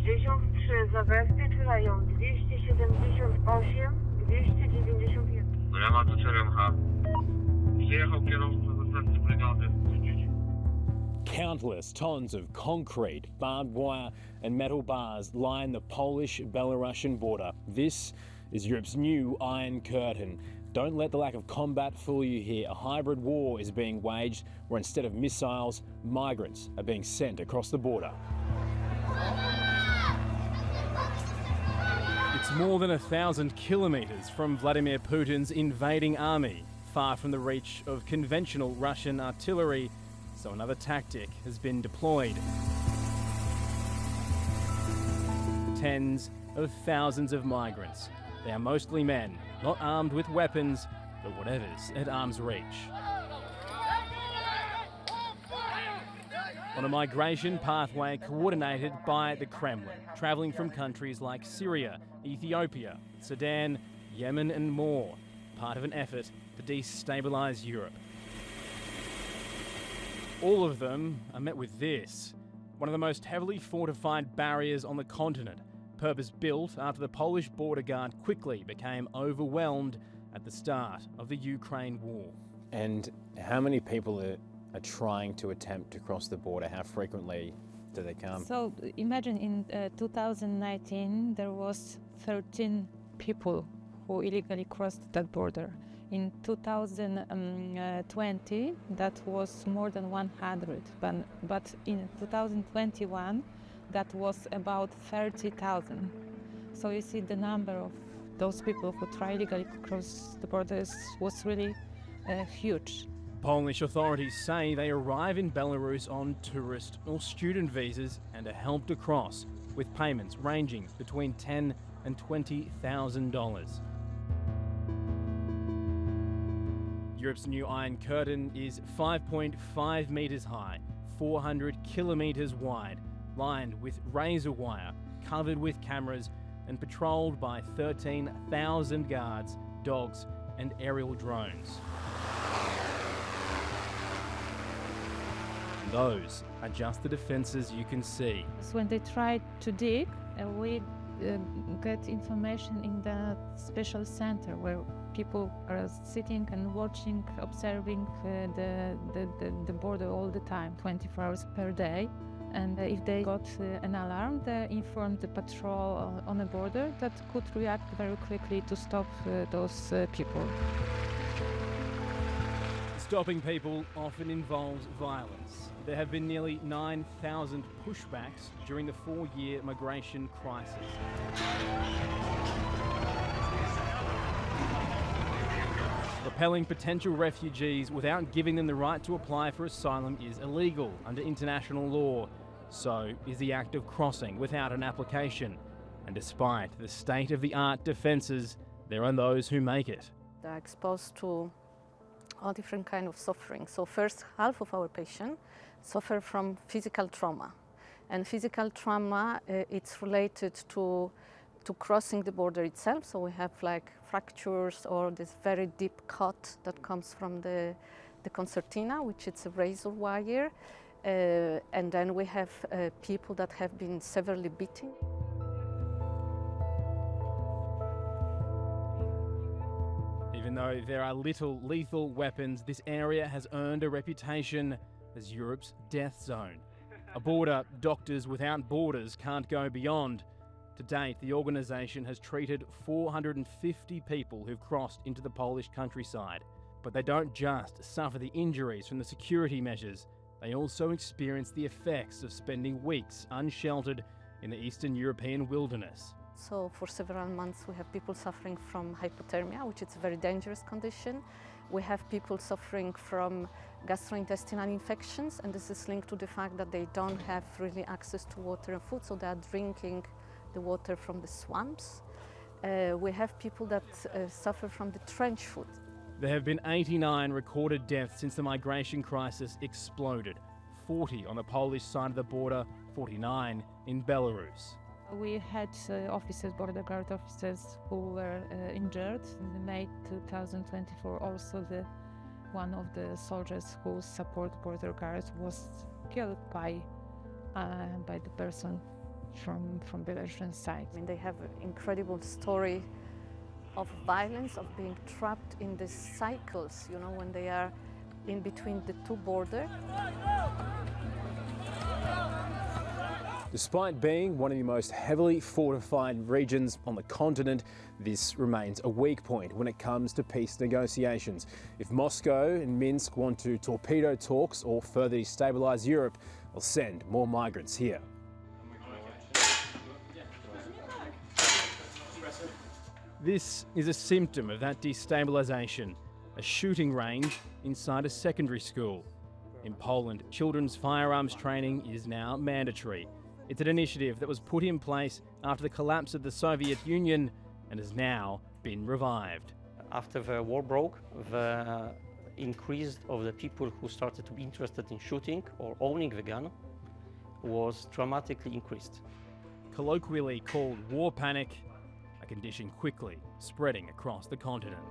263 za zabezpieczają 278, 291. Brama do CRMH. Przyjechał kierowca ze stacji brygady. Countless tons of concrete, barbed wire and metal bars line the Polish-Belarusian border. This is Europe's new Iron Curtain. Don't let the lack of combat fool you here. A hybrid war is being waged where instead of missiles, migrants are being sent across the border. It's more than 1,000 kilometres from Vladimir Putin's invading army, far from the reach of conventional Russian artillery, so another tactic has been deployed. Tens of thousands of migrants. They are mostly men, not armed with weapons, but whatever's at arm's reach. On a migration pathway coordinated by the Kremlin, travelling from countries like Syria, Ethiopia, Sudan, Yemen and more, part of an effort to destabilise Europe. All of them are met with this, one of the most heavily fortified barriers on the continent, purpose-built after the Polish border guard quickly became overwhelmed at the start of the Ukraine war. And how many people are trying to attempt to cross the border? How frequently do they come? So imagine in 2019 there was 13 people who illegally crossed that border. In 2020 that was more than 100, but in 2021 that was about 30,000. So you see the number of those people who try illegally to cross the borders was really huge. Polish authorities say they arrive in Belarus on tourist or student visas and are helped across, with payments ranging between $10,000 and $20,000. Europe's new Iron Curtain is 5.5 metres high, 400 kilometres wide, lined with razor wire, covered with cameras and patrolled by 13,000 guards, dogs and aerial drones. And those are just the defences you can see. So when they try to dig, we get information in the special center where people are sitting and watching, observing the border all the time, 24 hours per day. And if they got an alarm, they informed the patrol on the border that could react very quickly to stop those people. Stopping people often involves violence. There have been nearly 9,000 pushbacks during the 4-year migration crisis. Repelling potential refugees without giving them the right to apply for asylum is illegal under international law. So is the act of crossing without an application. And despite the state-of-the-art defences, there are those who make it. They're exposed to all different kinds of suffering. So first half of our patients suffer from physical trauma. And physical trauma, it's related to crossing the border itself. So we have like fractures or this very deep cut that comes from the concertina, which is a razor wire. And then we have people that have been severely beaten. Even though there are little lethal weapons, this area has earned a reputation as Europe's death zone. A border Doctors Without Borders can't go beyond. To date, the organisation has treated 450 people who've crossed into the Polish countryside. But they don't just suffer the injuries from the security measures, they also experience the effects of spending weeks unsheltered in the Eastern European wilderness. So for several months we have people suffering from hypothermia, which is a very dangerous condition. We have people suffering from gastrointestinal infections, and this is linked to the fact that they don't have really access to water and food, so they are drinking the water from the swamps. We have people that suffer from the trench foot. There have been 89 recorded deaths since the migration crisis exploded. 40 on the Polish side of the border, 49 in Belarus. We had officers, border guard officers, who were injured in May 2024. Also, one of the soldiers who support border guards was killed by the person from Belarusian side. I mean, they have an incredible story of violence, of being trapped in these cycles, you know, when they are in between the two borders. Despite being one of the most heavily fortified regions on the continent, this remains a weak point when it comes to peace negotiations. If Moscow and Minsk want to torpedo talks or further destabilise Europe, they'll send more migrants here. This is a symptom of that destabilisation, a shooting range inside a secondary school. In Poland, children's firearms training is now mandatory. It's an initiative that was put in place after the collapse of the Soviet Union and has now been revived. After the war broke, the increase of the people who started to be interested in shooting or owning the gun was dramatically increased. Colloquially called war panic, a condition quickly spreading across the continent.